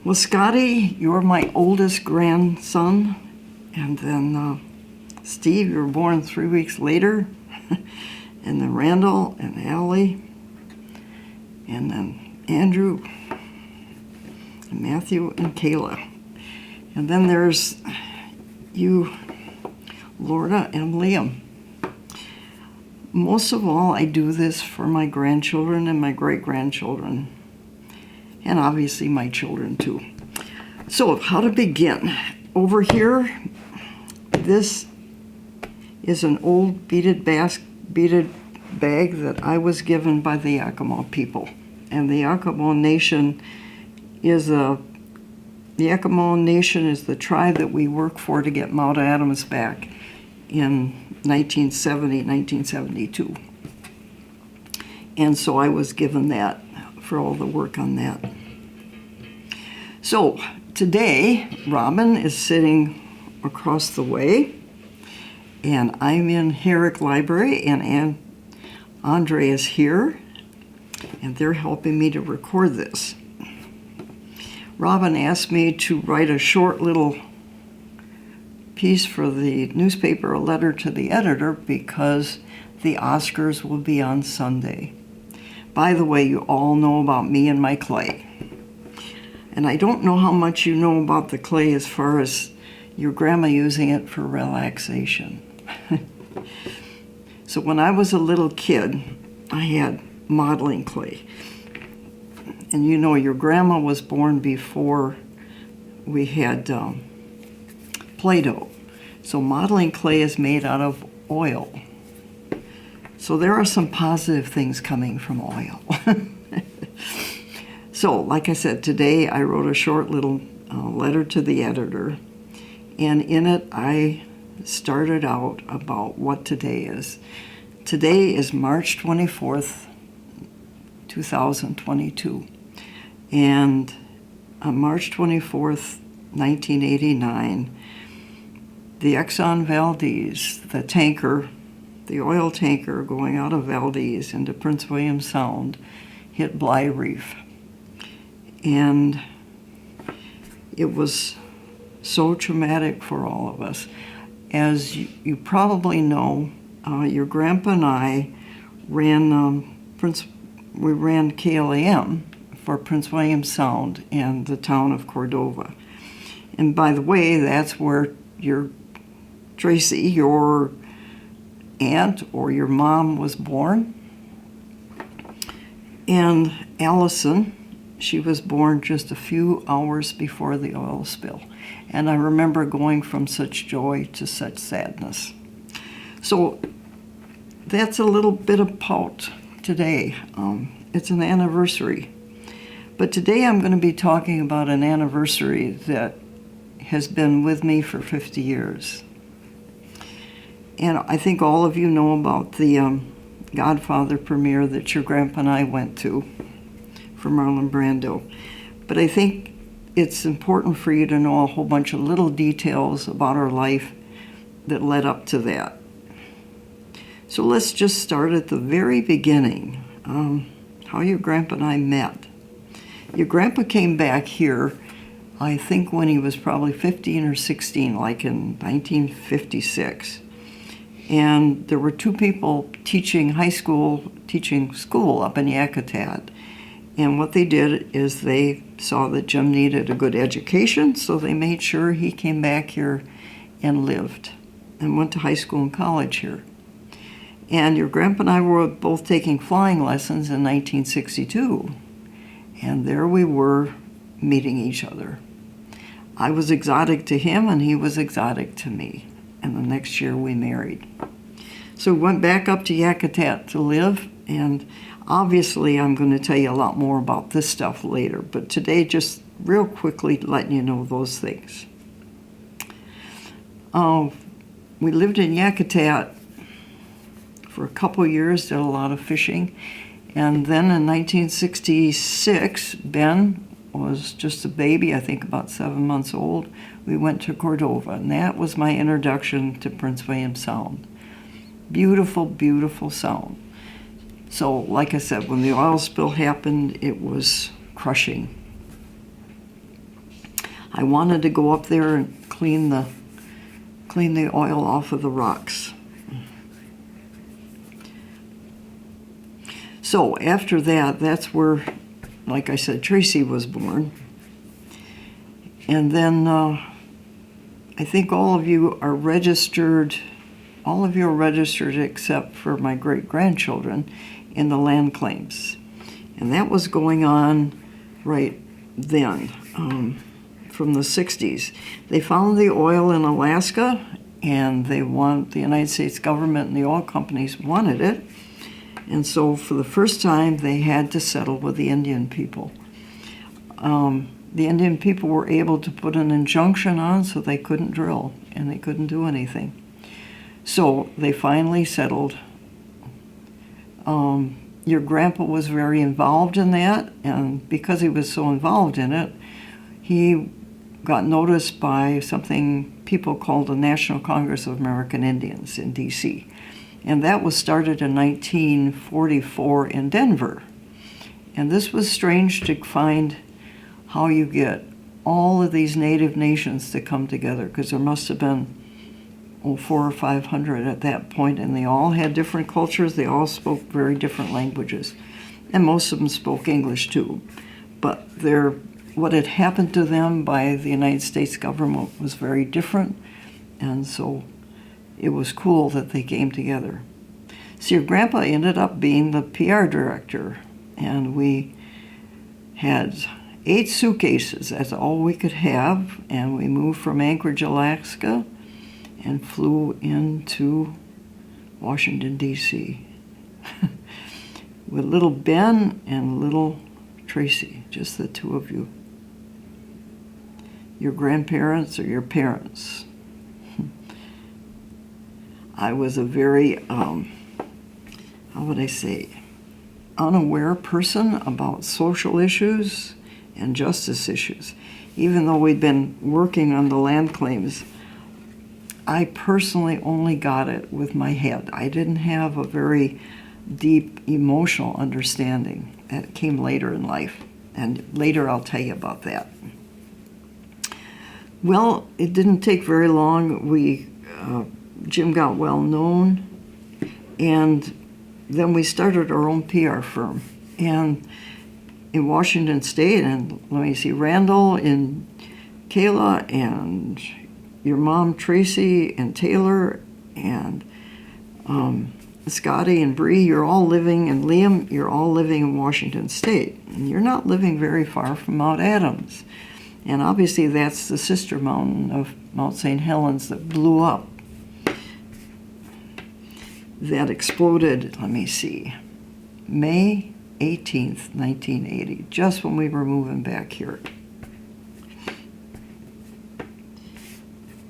Well, Scotty, you're my oldest grandson, and then Steve, you were born 3 weeks later, and then Randall and Allie, and then Andrew, and Matthew and Kayla. And then there's you, Lorna and Liam. Most of all, I do this for my grandchildren and my great-grandchildren, and obviously my children too. So how to begin? Over here, this is an old beaded bag that I was given by the Yakima people. And the Yakima Nation is the tribe that we work for to get Mount Adams back in 1972. And so I was given that for all the work on that. So today, Robin is sitting across the way, and I'm in Herrick Library, and Andre is here, and they're helping me to record this. Robin asked me to write a short little piece for the newspaper, a letter to the editor, because the Oscars will be on Sunday. By the way, you all know about me and my clay. And I don't know how much you know about the clay as far as your grandma using it for relaxation. So when I was a little kid, I had modeling clay. And you know, your grandma was born before we had Play-Doh. So modeling clay is made out of oil. So there are some positive things coming from oil. So, like I said, today I wrote a short little letter to the editor. And in it, I started out about what today is. Today is March 24th, 2022. And on March 24th, 1989, the Exxon Valdez, the tanker, the oil tanker going out of Valdez into Prince William Sound, hit Bly Reef. And it was so traumatic for all of us. As you probably know, your grandpa and I ran KLAM for Prince William Sound and the town of Cordova. And by the way, that's where Tracy, your aunt or your mom, was born. And Allison, she was born just a few hours before the oil spill. And I remember going from such joy to such sadness. So that's a little bit about today. It's an anniversary. But today I'm going to be talking about an anniversary that has been with me for 50 years. And I think all of you know about the Godfather premiere that your grandpa and I went to for Marlon Brando. But I think it's important for you to know a whole bunch of little details about our life that led up to that. So let's just start at the very beginning, how your grandpa and I met. Your grandpa came back here, I think when he was probably 15 or 16, like in 1956. And there were two people teaching school up in Yakutat. And what they did is they saw that Jim needed a good education, so they made sure he came back here and lived and went to high school and college here. And your grandpa and I were both taking flying lessons in 1962. And there we were meeting each other. I was exotic to him and he was exotic to me. And the next year we married. So we went back up to Yakutat to live, and obviously I'm going to tell you a lot more about this stuff later, but today just real quickly letting you know those things. We lived in Yakutat for a couple years, did a lot of fishing, and then in 1966, Ben was just a baby, I think about 7 months old. We went to Cordova, and that was my introduction to Prince William Sound. Beautiful, beautiful sound. So, like I said, when the oil spill happened, it was crushing. I wanted to go up there and clean the oil off of the rocks. So after that, that's where, like I said, Tracy was born. And then I think all of you are registered except for my great-grandchildren in the land claims. And that was going on right then, from the 60s. They found the oil in Alaska, and the United States government and the oil companies wanted it. And so for the first time, they had to settle with the Indian people. The Indian people were able to put an injunction on so they couldn't drill and they couldn't do anything. So they finally settled. Your grandpa was very involved in that, and because he was so involved in it, he got noticed by something people called the National Congress of American Indians in D.C. And that was started in 1944 in Denver. And this was strange to find how you get all of these native nations to come together, because there must have been 400 or 500 at that point, and they all had different cultures. They all spoke very different languages, and most of them spoke English too. But what had happened to them by the United States government was very different, and so it was cool that they came together. So your grandpa ended up being the PR director, and we had 8 suitcases. That's all we could have, and we moved from Anchorage, Alaska, and flew into Washington, D.C. with little Ben and little Tracy, just the two of you. Your grandparents or your parents. I was a very, how would I say, unaware person about social issues and justice issues. Even though we'd been working on the land claims, I personally only got it with my head. I didn't have a very deep emotional understanding. That came later in life, and later I'll tell you about that. Well, it didn't take very long. Jim got well known, and then we started our own PR firm. And in Washington State, and let me see, Randall and Kayla and your mom Tracy and Taylor and Scotty and Bree, you're all living, and Liam, you're all living in Washington State. And you're not living very far from Mount Adams. And obviously that's the sister mountain of Mount St. Helens that blew up. That exploded, let me see, May 18th, 1980, just when we were moving back here.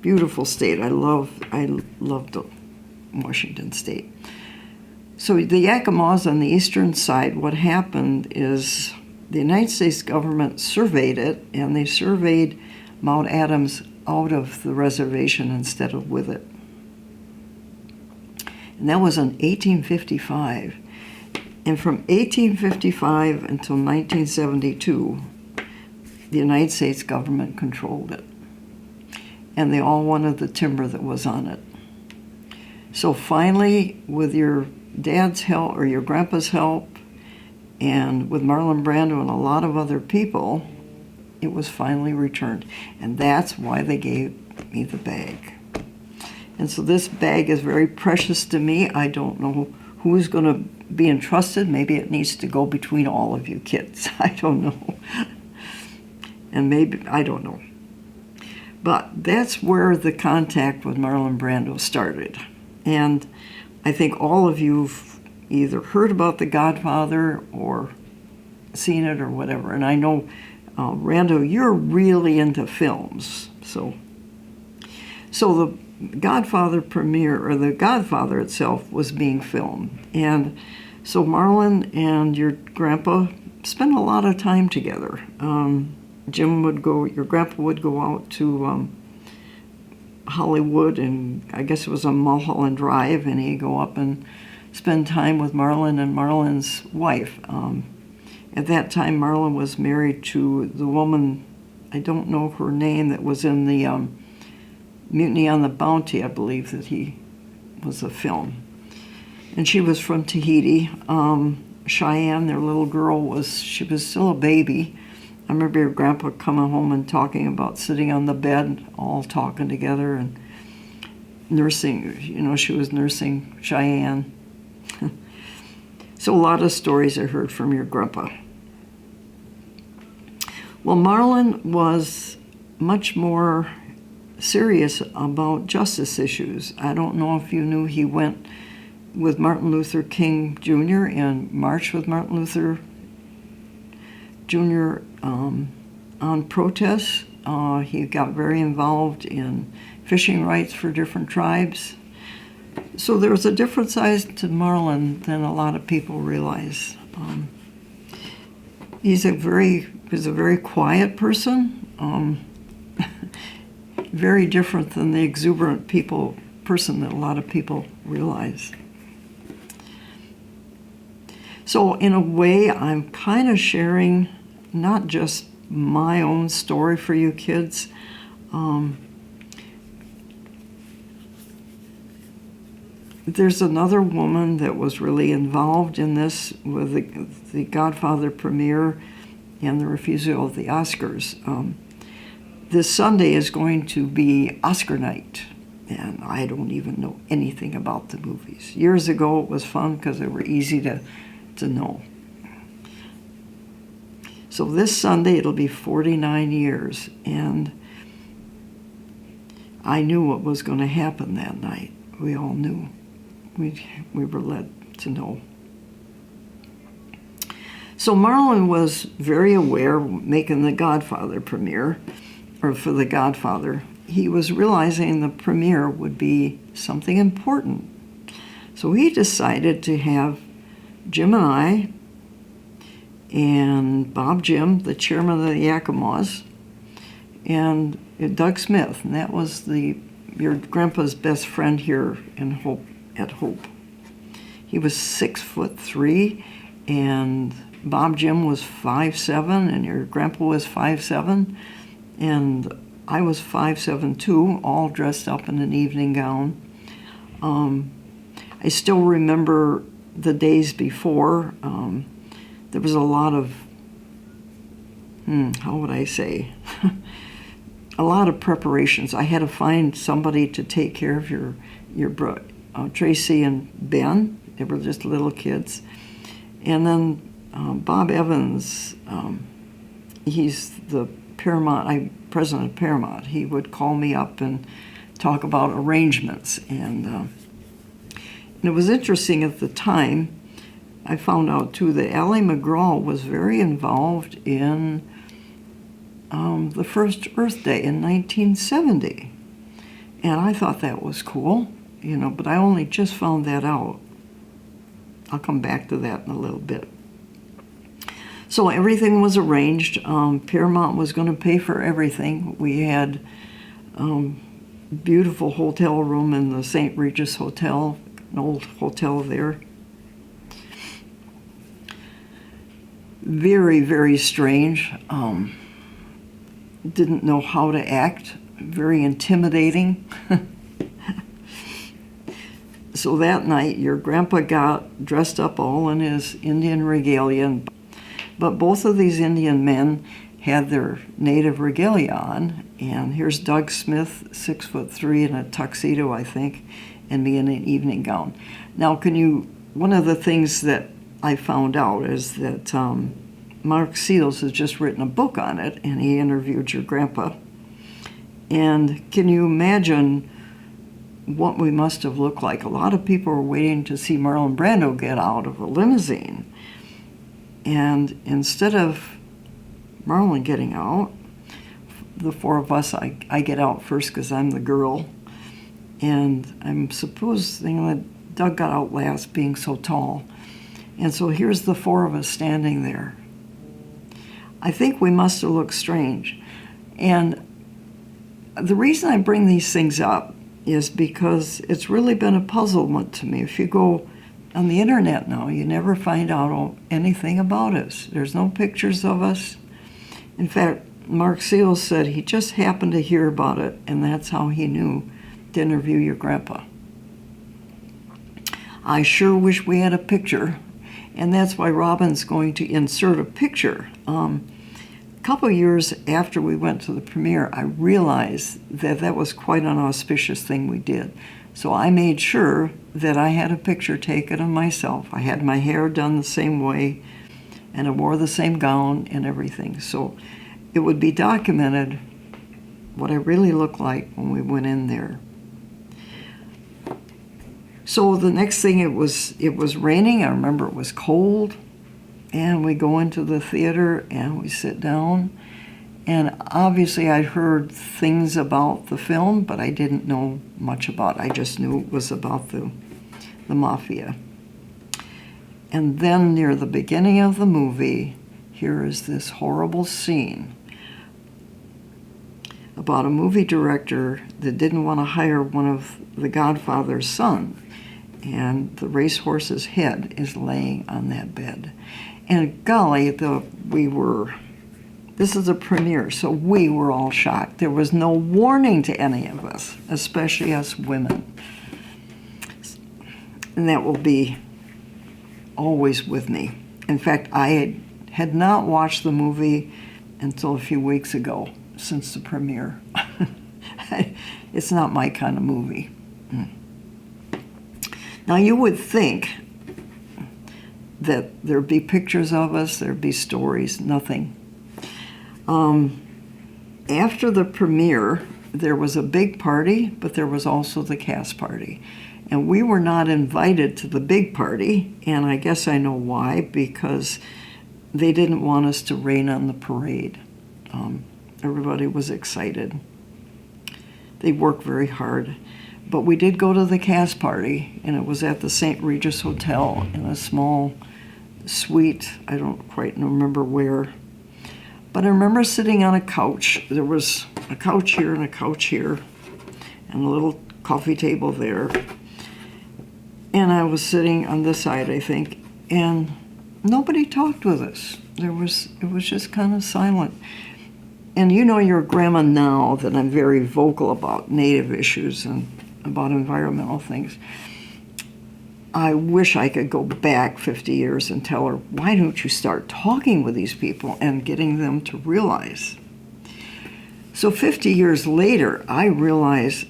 Beautiful state. I loved Washington State. So the Yakimas on the eastern side, what happened is the United States government surveyed it, and they surveyed Mount Adams out of the reservation instead of with it. And that was in 1855. And from 1855 until 1972, the United States government controlled it. And they all wanted the timber that was on it. So finally, with your dad's help, or your grandpa's help, and with Marlon Brando and a lot of other people, it was finally returned. And that's why they gave me the bag. And so this bag is very precious to me. I don't know who's going to be entrusted. Maybe it needs to go between all of you kids. I don't know. And maybe, I don't know. But that's where the contact with Marlon Brando started. And I think all of you've either heard about The Godfather or seen it or whatever. And I know, Rando, you're really into films. So the Godfather premiere, or The Godfather itself, was being filmed. And so Marlon and your grandpa spent a lot of time together. Your grandpa would go out to Hollywood, and I guess it was on Mulholland Drive, and he'd go up and spend time with Marlon and Marlon's wife. At that time, Marlon was married to the woman I don't know her name, that was in the Mutiny on the Bounty, I believe that he was a film. And she was from Tahiti. Cheyenne, their little girl, she was still a baby. I remember your grandpa coming home and talking about sitting on the bed, all talking together and nursing, she was nursing Cheyenne. So a lot of stories I heard from your grandpa. Well, Marlon was much more serious about justice issues. I don't know if you knew he went with Martin Luther King Jr. and marched with Martin Luther Jr. On protests. He got very involved in fishing rights for different tribes. So there was a different side to Marlon than a lot of people realize. He's a very quiet person, very different than the exuberant person that a lot of people realize. So in a way, I'm kind of sharing not just my own story for you kids. There's another woman that was really involved in this with the Godfather premiere and the refusal of the Oscars. This Sunday is going to be Oscar night, and I don't even know anything about the movies. Years ago it was fun because they were easy to know. So this Sunday it'll be 49 years, and I knew what was going to happen that night. We all knew. We were led to know. So Marlon was very aware, making the Godfather premiere, or for the Godfather, he was realizing the premiere would be something important. So he decided to have Jim and I and Bob Jim, the chairman of the Yakimas, and Doug Smith, and that was your grandpa's best friend here at Hope. He was 6'3", and Bob Jim was 5'7", and your grandpa was 5'7", and I was 5'7" too, all dressed up in an evening gown. I still remember the days before. There was a lot of, how would I say, a lot of preparations. I had to find somebody to take care of your Tracy and Ben. They were just little kids. And then Bob Evans, he's the president of Paramount. He would call me up and talk about arrangements. And it was interesting at the time. I found out too that Ally McGraw was very involved in the first Earth Day in 1970. And I thought that was cool, but I only just found that out. I'll come back to that in a little bit. So everything was arranged. Paramount was going to pay for everything. We had beautiful hotel room in the St. Regis Hotel, an old hotel there. Very, very strange. Didn't know how to act. Very intimidating. So that night, your grandpa got dressed up all in his Indian regalia, but both of these Indian men had their native regalia on, and here's Doug Smith, 6'3", in a tuxedo, I think, and me in an evening gown. Now, one of the things that I found out is that Mark Seals has just written a book on it, and he interviewed your grandpa. And can you imagine what we must have looked like? A lot of people were waiting to see Marlon Brando get out of a limousine. And instead of Marlon getting out, the four of us, I get out first because I'm the girl. And I'm supposing that Doug got out last, being so tall. And so here's the four of us standing there. I think we must have looked strange. And the reason I bring these things up is because it's really been a puzzlement to me. If you go on the internet now, you never find out anything about us. There's no pictures of us. In fact, Mark Seals said he just happened to hear about it, and that's how he knew to interview your grandpa. I sure wish we had a picture, and that's why Robin's going to insert a picture. A couple years after we went to the premiere, I realized that that was quite an auspicious thing we did. So I made sure that I had a picture taken of myself. I had my hair done the same way, and I wore the same gown and everything. So it would be documented what I really looked like when we went in there. So the next thing, it was raining. I remember it was cold, and we go into the theater and we sit down. And obviously I'd heard things about the film, but I didn't know much about it. I just knew it was about the mafia. And then near the beginning of the movie, here is this horrible scene about a movie director that didn't want to hire one of the Godfather's son. And the racehorse's head is laying on that bed. And golly, this is a premiere, so we were all shocked. There was no warning to any of us, especially us women. And that will be always with me. In fact, I had not watched the movie until a few weeks ago, since the premiere. It's not my kind of movie. Now, you would think that there'd be pictures of us, there'd be stories, nothing. After the premiere, there was a big party, but there was also the cast party. And we were not invited to the big party, and I guess I know why, because they didn't want us to rain on the parade. Everybody was excited. They worked very hard. But we did go to the cast party, and it was at the St. Regis Hotel in a small suite. I don't quite remember where. But I remember sitting on a couch. There was a couch here and a couch here, and a little coffee table there. And I was sitting on this side, I think, and nobody talked with us. It was just kind of silent. And you know your grandma now that I'm very vocal about Native issues and about environmental things. I wish I could go back 50 years and tell her, why don't you start talking with these people and getting them to realize? So 50 years later, I realized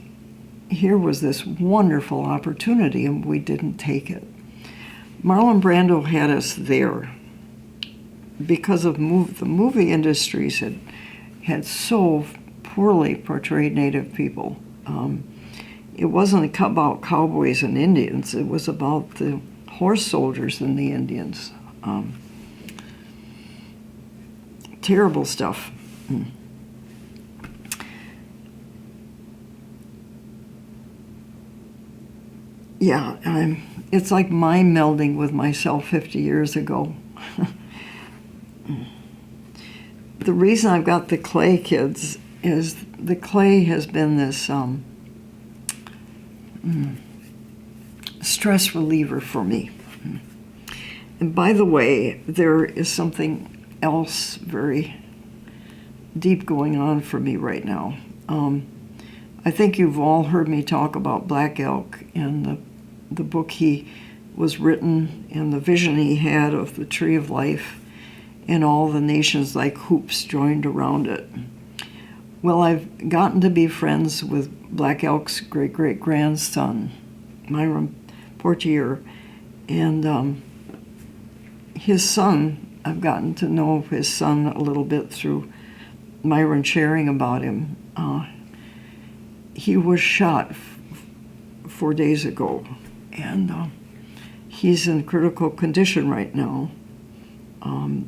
here was this wonderful opportunity, and we didn't take it. Marlon Brando had us there because of the movie industries had so poorly portrayed Native people. It wasn't about cowboys and Indians. It was about the horse soldiers and the Indians. Terrible stuff. Yeah, it's like mind melding with myself 50 years ago. The reason I've got the clay kids is the clay has been this stress reliever for me. And by the way, there is something else very deep going on for me right now. I think you've all heard me talk about Black Elk and the book he was written and the vision he had of the Tree of Life and all the nations like hoops joined around it. Well, I've gotten to be friends with Black Elk's great-great-grandson, Myron Portier, and his son, I've gotten to know his son a little bit through Myron sharing about him. He was shot 4 days ago, and he's in critical condition right now.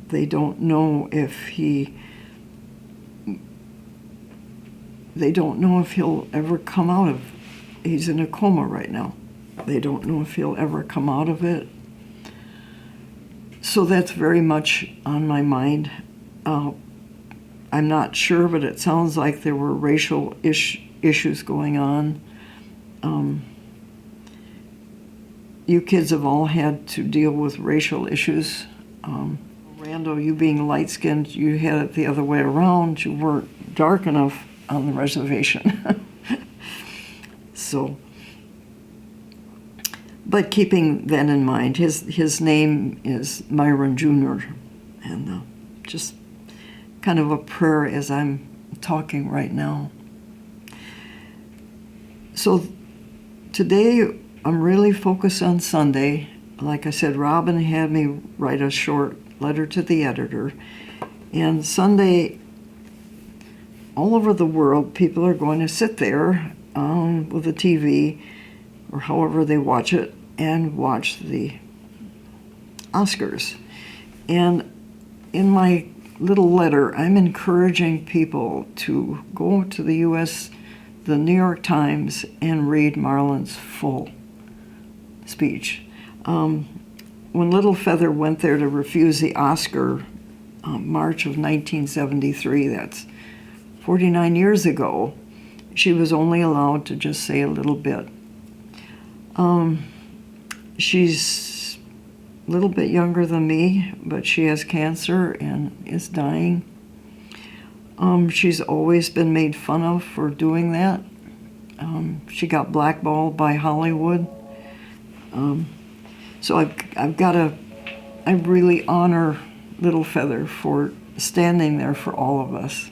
They don't know if he'll ever come out of. He's in a coma right now. They don't know if he'll ever come out of it. So that's very much on my mind. I'm not sure, but it sounds like there were racial issues going on. You kids have all had to deal with racial issues. Randall, you being light-skinned, you had it the other way around. You weren't dark enough on the reservation. So, but keeping that in mind, his name is Myron Jr., and just kind of a prayer as I'm talking right now. So today I'm really focused on Sunday. Like I said, Robin had me write a short letter to the editor, and Sunday, all over the world, people are going to sit there with the TV or however they watch it and watch the Oscars. And in my little letter, I'm encouraging people to go to the the New York Times, and read Marlon's full speech. When Little Feather went there to refuse the Oscar, March of 1973, that's 49 years ago, she was only allowed to just say a little bit. She's a little bit younger than me, but she has cancer and is dying. She's always been made fun of for doing that. She got blackballed by Hollywood. So I really honor Little Feather for standing there for all of us.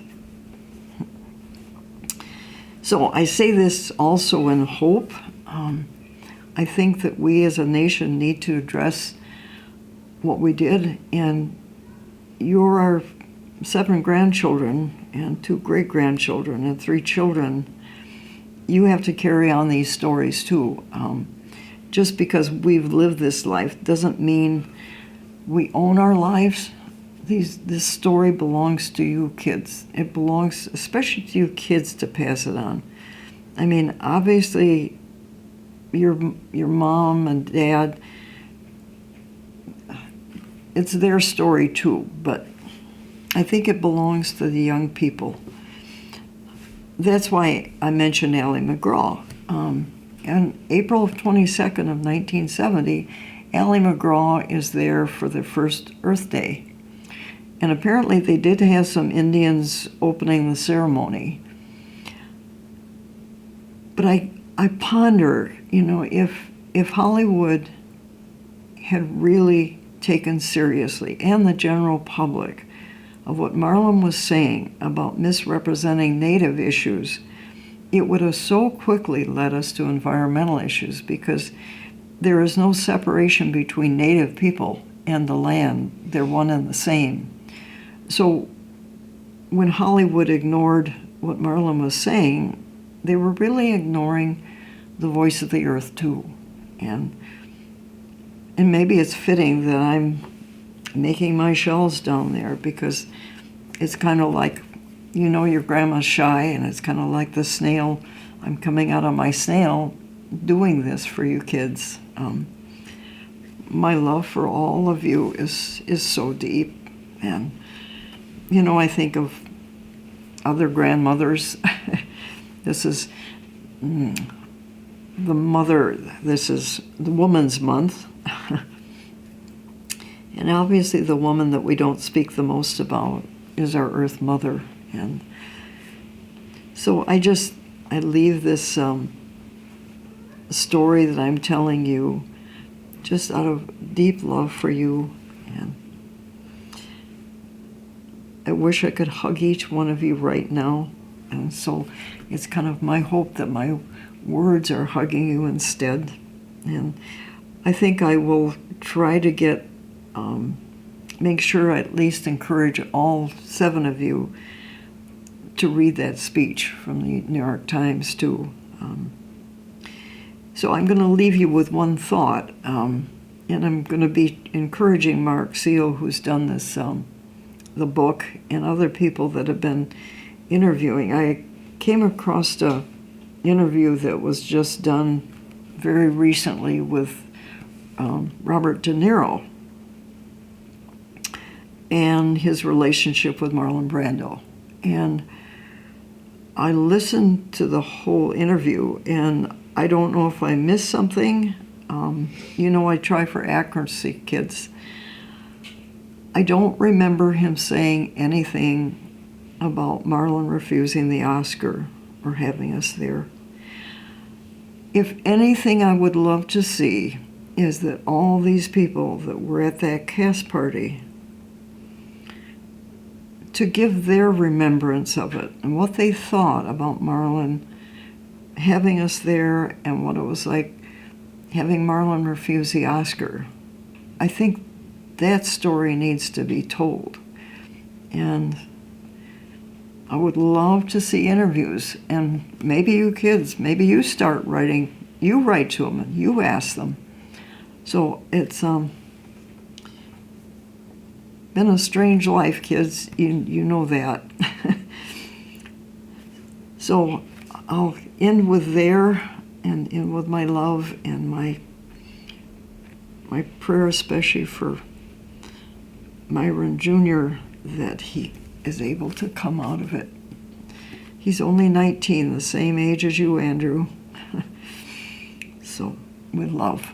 So I say this also in hope. I think that we as a nation need to address what we did, and you're our 7 grandchildren and 2 great-grandchildren and 3 children. You have to carry on these stories too. Just because we've lived this life doesn't mean we own our lives. This story belongs to you kids. It belongs especially to you kids to pass it on. I mean, obviously, your mom and dad, it's their story too, but I think it belongs to the young people. That's why I mentioned Ally McGraw. On April 22nd of 1970, Ally McGraw is there for the first Earth Day. And apparently they did have some Indians opening the ceremony. But I ponder, if Hollywood had really taken seriously, and the general public, of what Marlon was saying about misrepresenting Native issues, it would have so quickly led us to environmental issues, because there is no separation between Native people and the land. They're one and the same. So when Hollywood ignored what Marlon was saying, they were really ignoring the voice of the earth too. And maybe it's fitting that I'm making my shells down there, because it's kind of like, your grandma's shy, and it's kind of like the snail. I'm coming out of my snail doing this for you kids. My love for all of you is so deep. And, I think of other grandmothers. This is the Woman's Month. And obviously the woman that we don't speak the most about is our Earth Mother. And so I leave this story that I'm telling you just out of deep love for you. And I wish I could hug each one of you right now. And so it's kind of my hope that my words are hugging you instead. And I think I will try to make sure I at least encourage all 7 of you to read that speech from the New York Times too. So I'm going to leave you with one thought, and I'm going to be encouraging Mark Seal, who's done this, the book, and other people that have been interviewing. I came across an interview that was just done very recently with Robert De Niro and his relationship with Marlon Brando. And I listened to the whole interview, and I don't know if I missed something. I try for accuracy, kids. I I don't remember him saying anything about Marlon refusing the Oscar or having us there. If anything I would love to see is that all these people that were at that cast party, to give their remembrance of it and what they thought about Marlon having us there and what it was like having Marlon refuse the Oscar. I think that story needs to be told. And I would love to see interviews, and maybe you kids, maybe you start writing, you write to them and you ask them. So it's been a strange life, kids, you know that. So I'll end with there, and end with my love and my prayer, especially for Myron Jr., that he is able to come out of it. He's only 19, the same age as you, Andrew. So, with love.